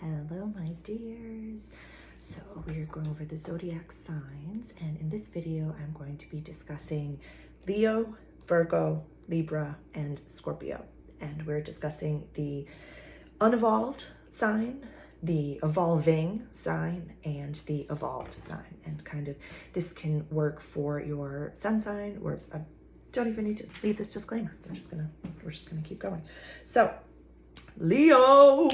Hello, my dears. So we're going over the zodiac signs, and in this video, I'm going to be discussing Leo, Virgo, Libra, and Scorpio. And we're discussing the unevolved sign, the evolving sign, and the evolved sign. And kind of this can work for your sun sign, or I don't even need to leave this disclaimer. We're just gonna keep going. So Leo,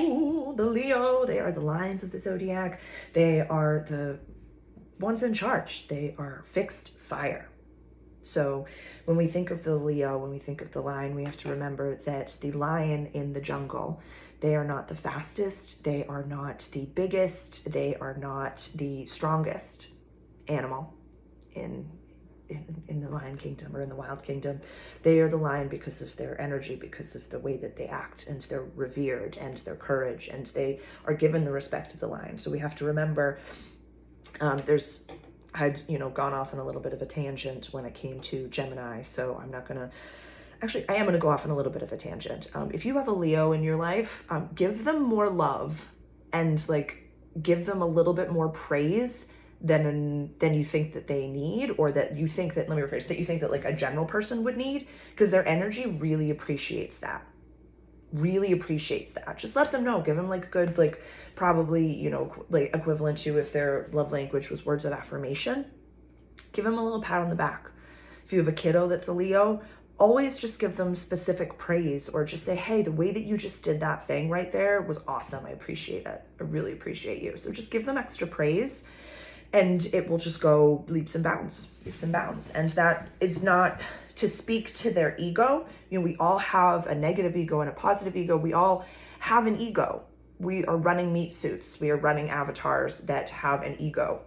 they are the lions of the zodiac. They are the ones in charge. They are fixed fire. So when we think of the Leo, when we think of the lion, we have to remember that the lion in the jungle, they are not the fastest, they are not the biggest, they are not the strongest animal in the lion kingdom or in the wild kingdom. They are the lion because of their energy, because of the way that they act, and they're revered, and their courage, and they are given the respect of the lion. So we have to remember, I'd gone off on a little bit of a tangent when it came to Gemini, so I'm not gonna, actually I am gonna go off on a little bit of a tangent. If you have a Leo in your life, give them more love and give them a little bit more praise than you think that they need, or that you think that, let me rephrase, that you think that like a general person would need, because their energy really appreciates that. Just let them know, give them good, probably, equivalent to if their love language was words of affirmation, give them a little pat on the back. If you have a kiddo that's a Leo, always just give them specific praise, or just say, hey, the way that you just did that thing right there was awesome. I appreciate it. I really appreciate you. So just give them extra praise, and it will just go leaps and bounds. And that is not to speak to their ego. We all have a negative ego and a positive ego. We all have an ego. We are running meat suits. We are running avatars that have an ego.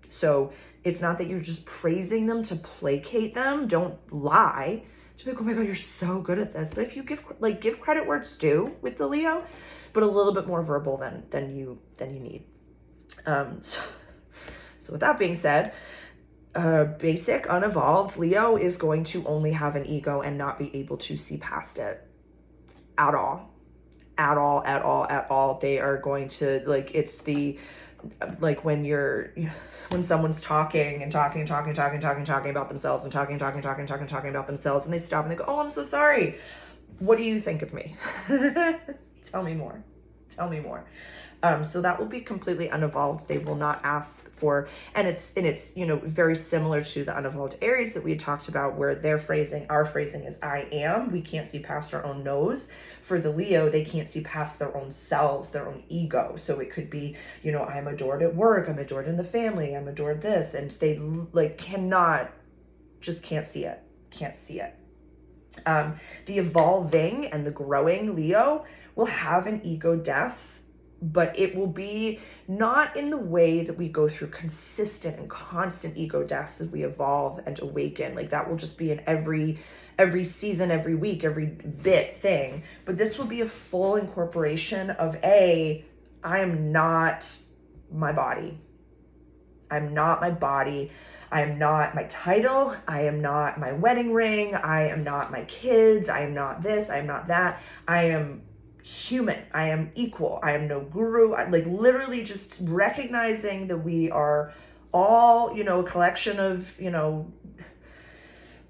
So it's not that you're just praising them to placate them. Don't lie. To be like, oh my God, you're so good at this. But if you give credit where it's due with the Leo, but a little bit more verbal than you need. So with that being said, basic, unevolved Leo is going to only have an ego and not be able to see past it at all. They are going to, it's the, when someone's talking about themselves and talking about themselves, and they stop and they go, oh, I'm so sorry. What do you think of me? Tell me more. So that will be completely unevolved. They will not ask for, and it's very similar to the unevolved Aries that we had talked about, where our phrasing is I am. We can't see past our own nose. For the Leo, they can't see past their own selves, their own ego. So it could be, I'm adored at work, I'm adored in the family, I'm adored this, and they can't see it. The evolving and the growing Leo will have an ego death, but it will be not in the way that we go through consistent and constant ego deaths as we evolve and awaken. That will just be an every season, every week, every bit thing. But this will be a full incorporation of I am not my body. I'm not my body. I am not my title. I am not my wedding ring. I am not my kids. I am not this. I am not that. I am human. I am equal. I am no guru. Literally just recognizing that we are all, a collection of,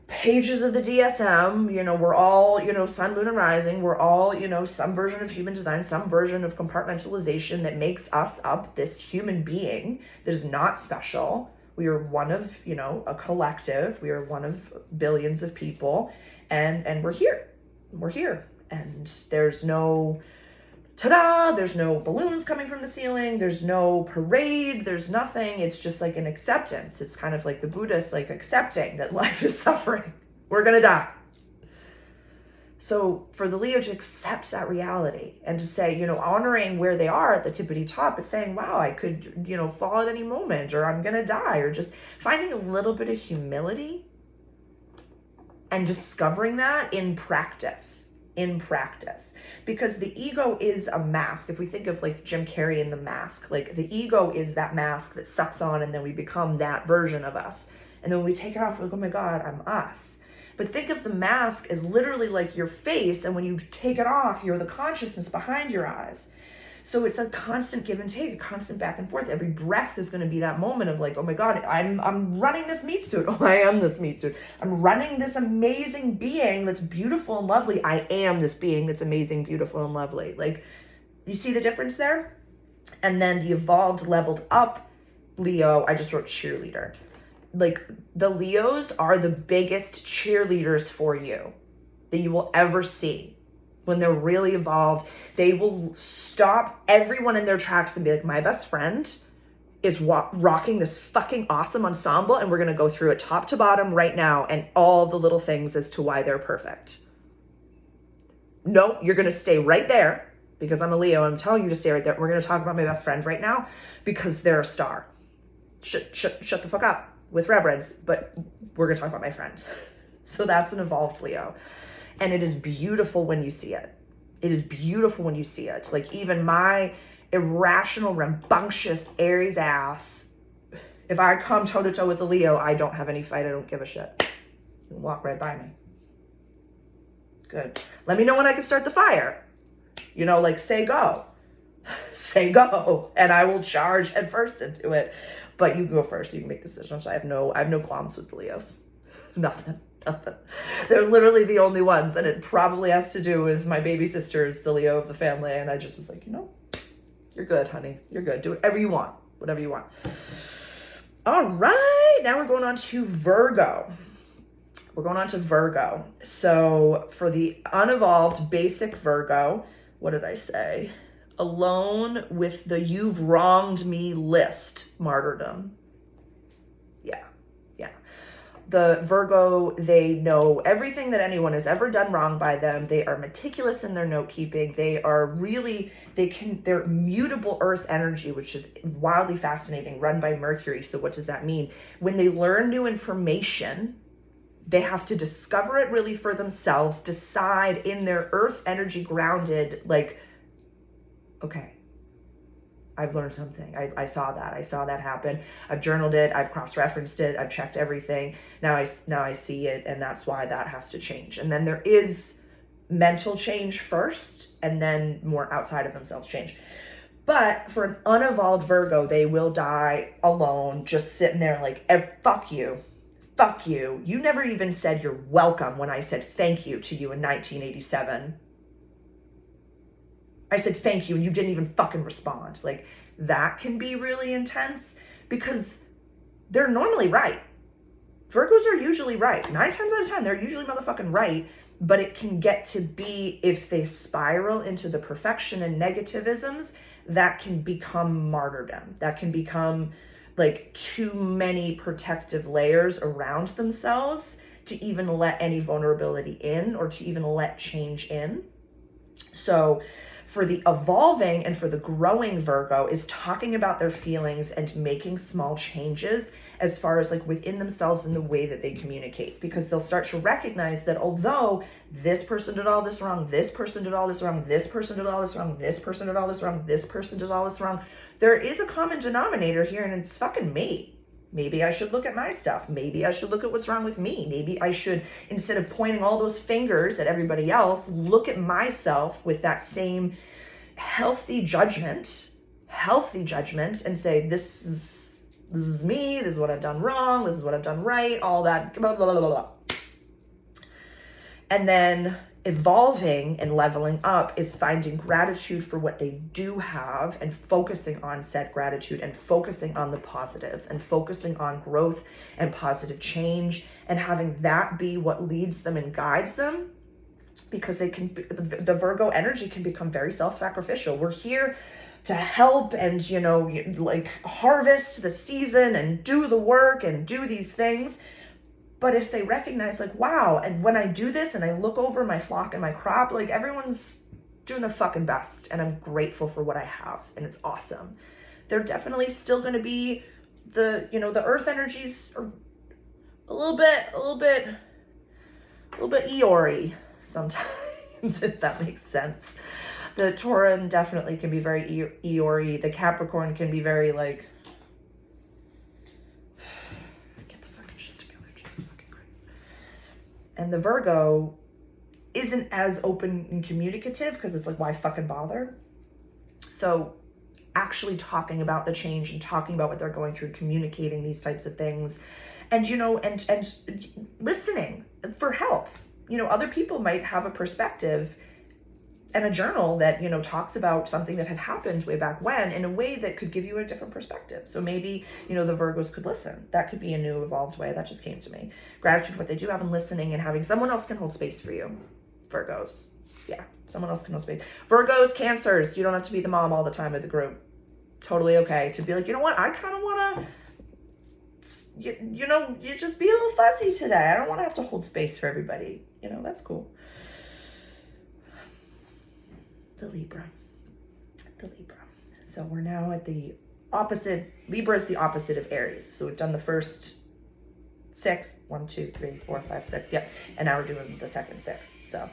pages of the DSM, we're all, sun, moon, and rising. We're all, some version of human design, some version of compartmentalization that makes us up this human being that is not special. We are one of, a collective. We are one of billions of people, and we're here. And there's no ta-da, there's no balloons coming from the ceiling, there's no parade, there's nothing. It's just an acceptance. It's kind of like the Buddhists, accepting that life is suffering. We're gonna die. So for the Leo to accept that reality and to say, honoring where they are at the tippity top, it's saying, wow, I could, fall at any moment, or I'm gonna die, or just finding a little bit of humility and discovering that in practice, because the ego is a mask. If we think of Jim Carrey in The Mask, the ego is that mask that sucks on, and then we become that version of us. And then when we take it off, we're like, oh my God, I'm us. But think of the mask as literally your face, and when you take it off, you're the consciousness behind your eyes. So it's a constant give and take, a constant back and forth. Every breath is going to be that moment of like, oh my God, I'm running this meat suit. Oh, I am this meat suit. I'm running this amazing being that's beautiful and lovely. I am this being that's amazing, beautiful, and lovely. Like, you see the difference there? And then the evolved, leveled up Leo, I just wrote cheerleader. Like, the Leos are the biggest cheerleaders for you that you will ever see. When they're really evolved, they will stop everyone in their tracks and be like, my best friend is rocking this fucking awesome ensemble, and we're going to go through it top to bottom right now and all the little things as to why they're perfect. No, you're going to stay right there because I'm a Leo. I'm telling you to stay right there. We're going to talk about my best friend right now because they're a star. Shut the fuck up with reverence, but we're going to talk about my friend. So that's an evolved Leo. And it is beautiful when you see it. It is beautiful when you see it. Like, even my irrational, rambunctious Aries ass, if I come toe to toe with a Leo, I don't have any fight. I don't give a shit. You can walk right by me. Good. Let me know when I can start the fire. You know, like, say go. Say go. And I will charge head first into it. But you go first. You can make decisions. I have no qualms with the Leos. Nothing. They're literally the only ones, and it probably has to do with my baby sister's the Leo of the family, and I just was like, you know, you're good, honey. You're good. Do whatever you want. Whatever you want. All right. Now we're going on to Virgo. We're going on to Virgo. So for the unevolved basic Virgo, what did I say? Alone with the you've wronged me list, martyrdom. The Virgo, they know everything that anyone has ever done wrong by them. They are meticulous in their note keeping. They are really, they're mutable earth energy, which is wildly fascinating, run by Mercury. So what does that mean? When they learn new information, they have to discover it really for themselves, decide in their earth energy grounded, like, okay, I've learned something. I saw that happen. I've journaled it. I've cross-referenced it. I've checked everything. Now I see it, and that's why that has to change. And then there is mental change first, and then more outside of themselves change. But for an unevolved Virgo, they will die alone, just sitting there like, fuck you. Fuck you. You never even said you're welcome when I said thank you to you in 1987. I said thank you and you didn't even fucking respond. Like, that can be really intense because they're normally right. Virgos are usually right. 9 times out of 10, they're usually motherfucking right. But it can get to be, if they spiral into the perfection and negativisms, that can become martyrdom. That can become like too many protective layers around themselves to even let any vulnerability in or to even let change in. So for the evolving and for the growing Virgo is talking about their feelings and making small changes as far as like within themselves in the way that they communicate, because they'll start to recognize that although this person did all this wrong, this person did all this wrong, this person did all this wrong, this person did all this wrong, this person did all this wrong, there is a common denominator here, and it's fucking me. Maybe I should look at my stuff. Maybe I should look at what's wrong with me. Maybe I should, instead of pointing all those fingers at everybody else, look at myself with that same healthy judgment and say, this is me, this is what I've done wrong, this is what I've done right, all that, blah, blah, blah, blah. And then evolving and leveling up is finding gratitude for what they do have and focusing on said gratitude and focusing on the positives and focusing on growth and positive change and having that be what leads them and guides them, because they can, the Virgo energy can become very self-sacrificial. We're here to help and, you know, like harvest the season and do the work and do these things. But if they recognize like, wow, and when I do this and I look over my flock and my crop, like everyone's doing their fucking best and I'm grateful for what I have and it's awesome. They're definitely still going to be the, you know, the earth energies are a little bit Eeyore sometimes, if that makes sense. The Tauran definitely can be very Eeyore. The Capricorn can be very like, and the Virgo isn't as open and communicative because it's like, why fucking bother? So actually talking about the change and talking about what they're going through, communicating these types of things, and, you know, and listening for help. You know, other people might have a perspective and a journal that, you know, talks about something that had happened way back when in a way that could give you a different perspective. So maybe, you know, the Virgos could listen. That could be a new evolved way. That just came to me. Gratitude for what they do have, and listening and having someone else can hold space for you. Virgos. Yeah, someone else can hold space. Virgos, Cancers, you don't have to be the mom all the time of the group. Totally okay to be like, you know what, I kind of want to, you know, you just be a little fuzzy today. I don't want to have to hold space for everybody. You know, that's cool. The Libra. So we're now at the opposite. Libra is the opposite of Aries. So we've done the first 6, 1, 2, 3, 4, 5, 6. Yep. And now we're doing the second 6. So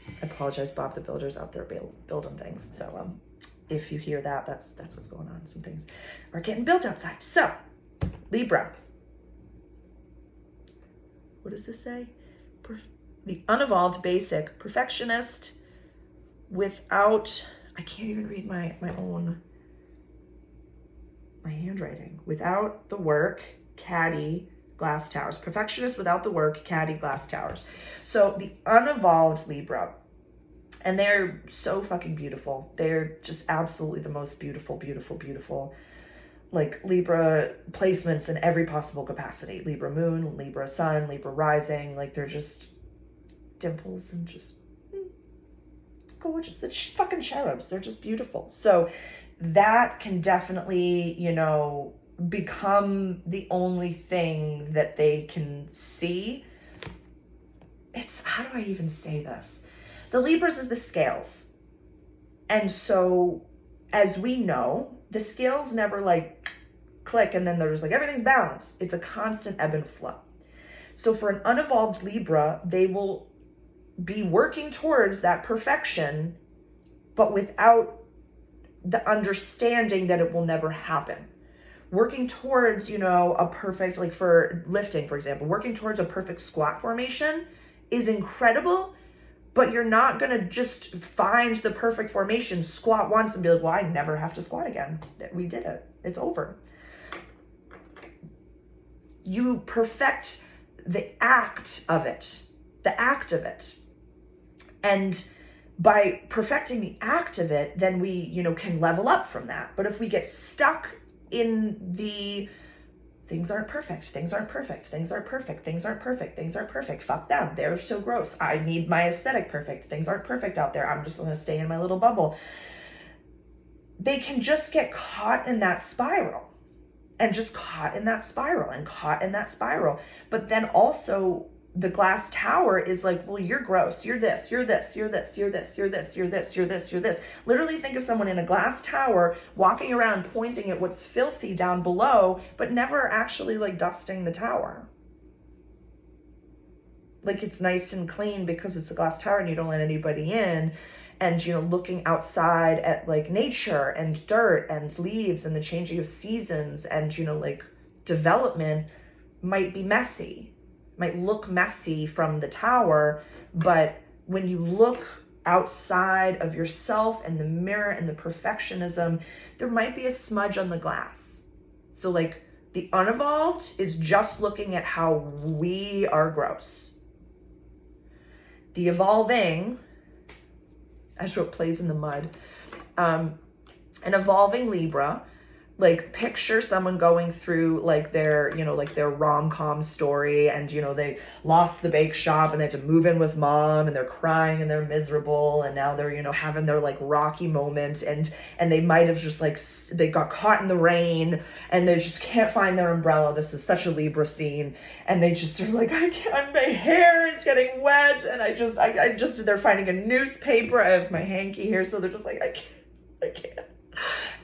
I apologize, Bob the Builder's out there building things. So if you hear that, that's what's going on. Some things are getting built outside. So Libra. What does this say? The unevolved basic perfectionist without, I can't even read my handwriting. Without the work, catty, glass towers. Perfectionist without the work, catty, glass towers. So the unevolved Libra, and they're so fucking beautiful. They're just absolutely the most beautiful, like Libra placements in every possible capacity. Libra moon, Libra sun, Libra rising. Like they're just dimples and just gorgeous. The fucking cherubs, they're just beautiful. So that can definitely, you know, become the only thing that they can see. It's, how do I even say this? The Libras is the scales. And so, as we know, the scales never like click and then there's like everything's balanced. It's a constant ebb and flow. So for an unevolved Libra, they will be working towards that perfection, but without the understanding that it will never happen. Working towards, you know, a perfect, like for lifting, for example, working towards a perfect squat formation is incredible, but you're not going to just find the perfect formation, squat once and be like, well, I never have to squat again. We did it. It's over. You perfect the act of it, And by perfecting the act of it, then we, you know, can level up from that. But if we get stuck in the things aren't perfect, fuck them, they're so gross, I need my aesthetic perfect, things aren't perfect out there, I'm just gonna stay in my little bubble, they can just get caught in that spiral. But then also the glass tower is like, well, you're gross, you're this. Literally think of someone in a glass tower walking around pointing at what's filthy down below, but never actually like dusting the tower. Like it's nice and clean because it's a glass tower and you don't let anybody in. And, you know, looking outside at like nature and dirt and leaves and the changing of seasons and, you know, like development might be messy, might look messy from the tower. But when you look outside of yourself and the mirror and the perfectionism, there might be a smudge on the glass. So like the unevolved is just looking at how we are gross. The evolving, I just wrote plays in the mud. An evolving Libra, like picture someone going through like their, you know, like their rom-com story and, you know, they lost the bake shop and they had to move in with mom and they're crying and they're miserable and now they're, you know, having their like rocky moment and they might have just like, they got caught in the rain and they just can't find their umbrella. This is such a Libra scene. And they just are like, I can't, my hair is getting wet and I just, they're finding a newspaper. I have my hanky here. So they're just like, I can't.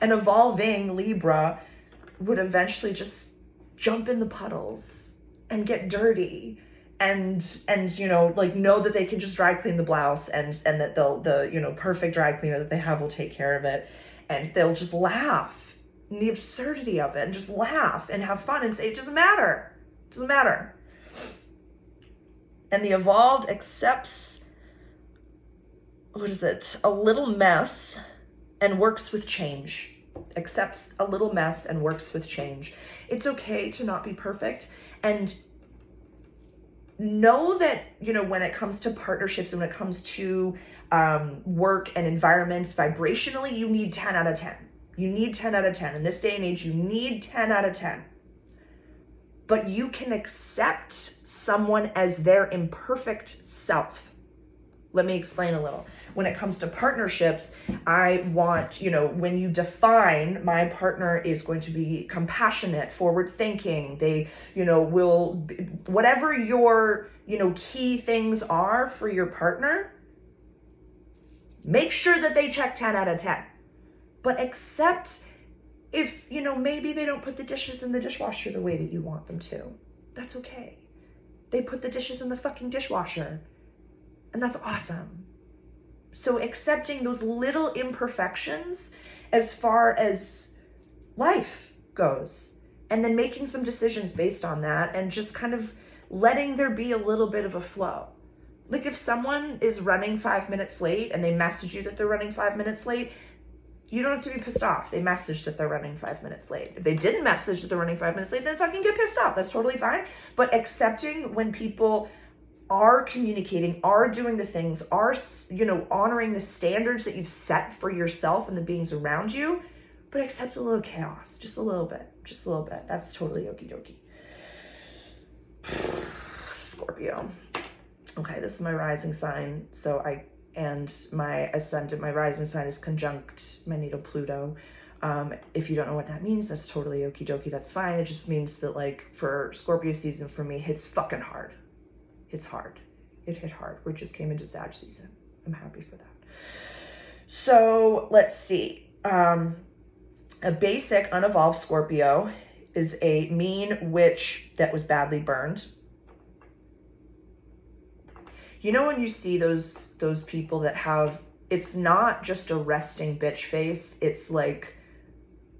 An evolving Libra would eventually just jump in the puddles and get dirty and you know, like know that they can just dry clean the blouse and that the you know, perfect dry cleaner that they have will take care of it, and they'll just laugh in the absurdity of it and just laugh and have fun and say it doesn't matter. And the evolved accepts, a little mess and works with change, accepts a little mess and works with change. It's okay to not be perfect, and know that, you know, when it comes to partnerships and when it comes to work and environments, vibrationally, you need 10 out of 10. You need 10 out of 10. In this day and age, you need 10 out of 10. But you can accept someone as their imperfect self. Let me explain a little. When it comes to partnerships, I want, you know, when you define my partner is going to be compassionate, forward thinking, they, you know, will, whatever your, you know, key things are for your partner, make sure that they check 10 out of 10. But accept if, you know, maybe they don't put the dishes in the dishwasher the way that you want them to. That's okay. They put the dishes in the fucking dishwasher. And that's awesome. So accepting those little imperfections as far as life goes, and then making some decisions based on that, and just kind of letting there be a little bit of a flow. Like if someone is running 5 minutes late and they message you that they're running 5 minutes late, you don't have to be pissed off. They messaged that they're running 5 minutes late. If they didn't message that they're running 5 minutes late, then fucking get pissed off. That's totally fine. But accepting when people are communicating, are doing the things, are, you know, honoring the standards that you've set for yourself and the beings around you, but accept a little chaos, just a little bit, just a little bit. That's totally okie dokie. Scorpio. Okay, this is my rising sign. And my ascendant, my rising sign is conjunct my natal Pluto. If you don't know what that means, that's totally okie dokie. That's fine. It just means that, like, for Scorpio season for me, hits fucking hard. It's hard. It hit hard. We just came into Sag season. I'm happy for that. So let's see. A basic unevolved Scorpio is a mean witch that was badly burned. You know when you see those people that have, it's not just a resting bitch face. It's like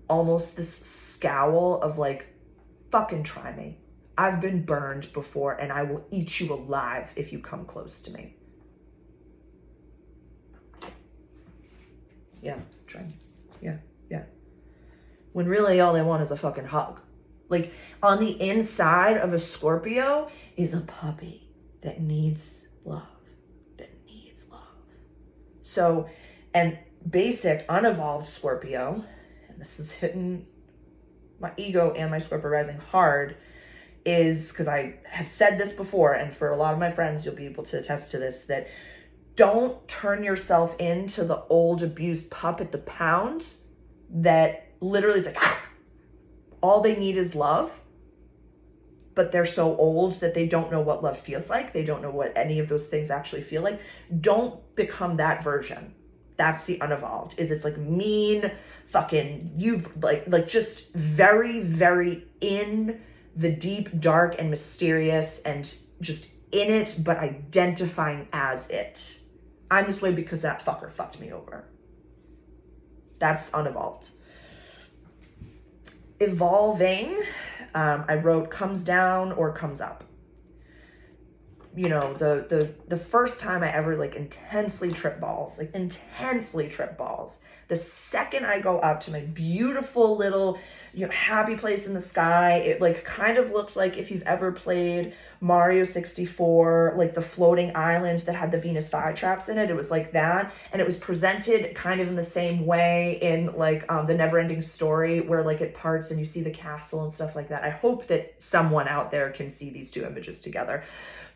almost this scowl of like, fucking try me. I've been burned before and I will eat you alive if you come close to me. Yeah, try me. Yeah. When really all they want is a fucking hug. Like on the inside of a Scorpio is a puppy that needs love. So, and basic unevolved Scorpio, and this is hitting my ego and my Scorpio rising hard, is, because I have said this before, and for a lot of my friends, you'll be able to attest to this, that don't turn yourself into the old abused pup at the pound that literally is like, all they need is love, but they're so old that they don't know what love feels like. They don't know what any of those things actually feel like. Don't become that version. That's the unevolved, is it's like mean, fucking, you've like just very, very in the deep, dark, and mysterious, and just in it, but identifying as it. I'm this way because that fucker fucked me over. That's unevolved. Evolving, I wrote comes down or comes up. You know, the first time I ever like intensely trip balls, the second I go up to my beautiful little, you know, happy place in the sky, it like kind of looks like if you've ever played Mario 64, like the floating island that had the Venus flytraps in it. It was like that, and it was presented kind of in the same way in like the Neverending Story, where like it parts and you see the castle and stuff like that. I hope that someone out there can see these two images together.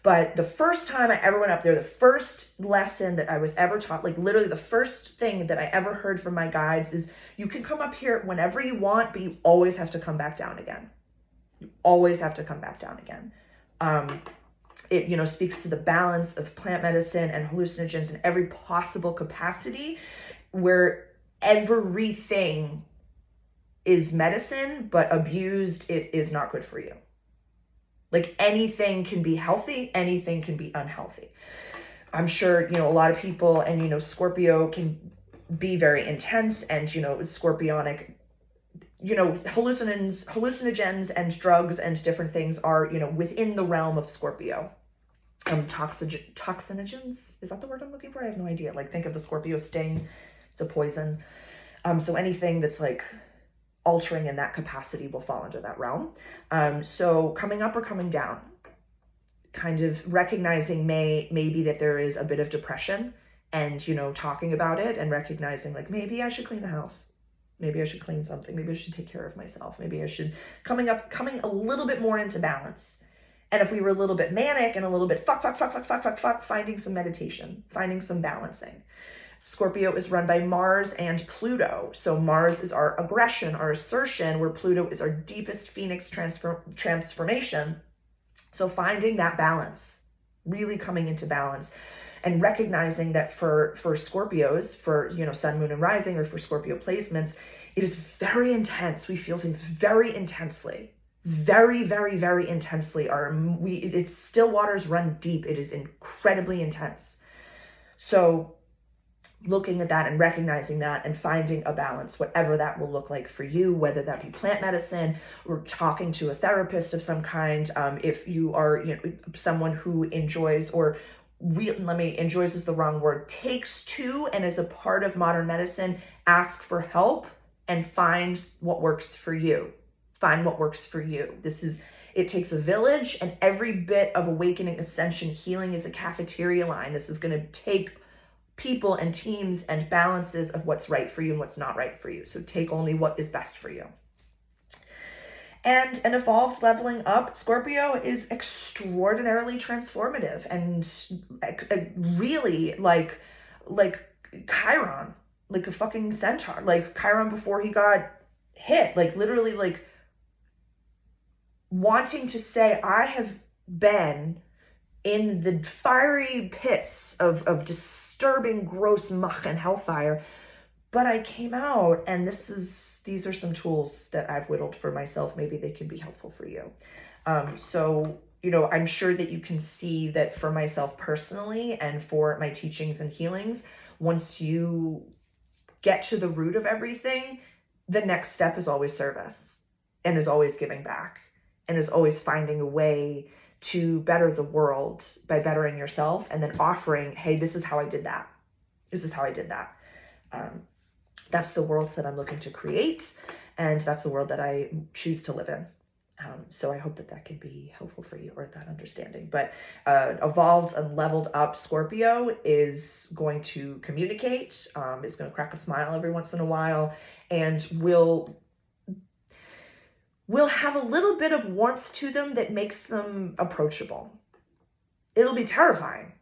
But the first time I ever went up there, the first lesson that I was ever taught, like literally the first thing that I ever heard from my guides is, you can come up here whenever you want, but you always have to come back down again. You always have to come back down again. It, you know, speaks to the balance of plant medicine and hallucinogens in every possible capacity, where everything is medicine, but abused, it is not good for you. Like anything can be healthy, anything can be unhealthy. I'm sure, you know, a lot of people, and, you know, Scorpio can be very intense, and, you know, scorpionic, you know, hallucinogens and drugs and different things are, you know, within the realm of Scorpio. Toxinogens, is that the word I'm looking for? I have no idea. Like, think of the Scorpio sting. It's a poison. So anything that's like altering in that capacity will fall into that realm. So coming up or coming down, kind of recognizing maybe that there is a bit of depression, and, you know, talking about it and recognizing like, maybe I should clean the house. Maybe I should clean something. Maybe I should take care of myself. Maybe I should coming a little bit more into balance. And if we were a little bit manic and a little bit fuck, finding some meditation, finding some balancing. Scorpio is run by Mars and Pluto. So Mars is our aggression, our assertion, where Pluto is our deepest phoenix transformation. So finding that balance, really coming into balance, and recognizing that for Scorpios, for, you know, Sun, Moon, and Rising, or for Scorpio placements, it is very intense. We feel things very intensely, very, very, very intensely. It's still waters run deep. It is incredibly intense. So looking at that and recognizing that and finding a balance, whatever that will look like for you, whether that be plant medicine or talking to a therapist of some kind. If you are, you know, someone who enjoys, or enjoys is the wrong word, takes to and is a part of modern medicine, ask for help and find what works for you. Find what works for you. It takes a village, and every bit of awakening, ascension, healing is a cafeteria line. This is going to take people and teams and balances of what's right for you and what's not right for you. So take only what is best for you. And an evolved leveling up, Scorpio is extraordinarily transformative and really like Chiron, like a fucking centaur, like Chiron before he got hit, like literally like wanting to say, I have been in the fiery pits of disturbing, gross muck and hellfire, but I came out, and these are some tools that I've whittled for myself. Maybe they can be helpful for you. So, you know, I'm sure that you can see that for myself personally and for my teachings and healings, once you get to the root of everything, the next step is always service, and is always giving back, and is always finding a way to better the world by bettering yourself, and then offering, hey, this is how I did that. This is how I did that. That's the world that I'm looking to create, and that's the world that I choose to live in. So I hope that can be helpful for you, or that understanding. But evolved and leveled up Scorpio is going to communicate, is going to crack a smile every once in a while, and will have a little bit of warmth to them that makes them approachable. It'll be terrifying.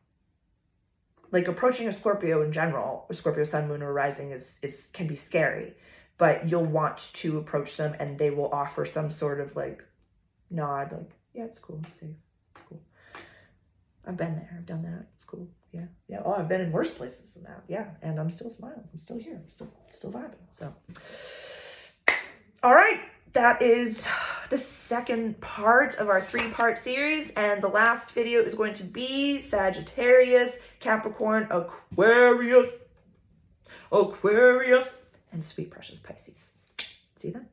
Like approaching a Scorpio in general, or Scorpio Sun, Moon, or Rising can be scary, but you'll want to approach them, and they will offer some sort of like nod, like, yeah, it's cool, it's safe, it's cool. I've been there, I've done that, it's cool, yeah. Oh, I've been in worse places than that, yeah, and I'm still smiling, I'm still here, I'm still vibing. So, all right. That is the second part of our 3-part series, and the last video is going to be Sagittarius, Capricorn, Aquarius, and sweet precious Pisces. See you then.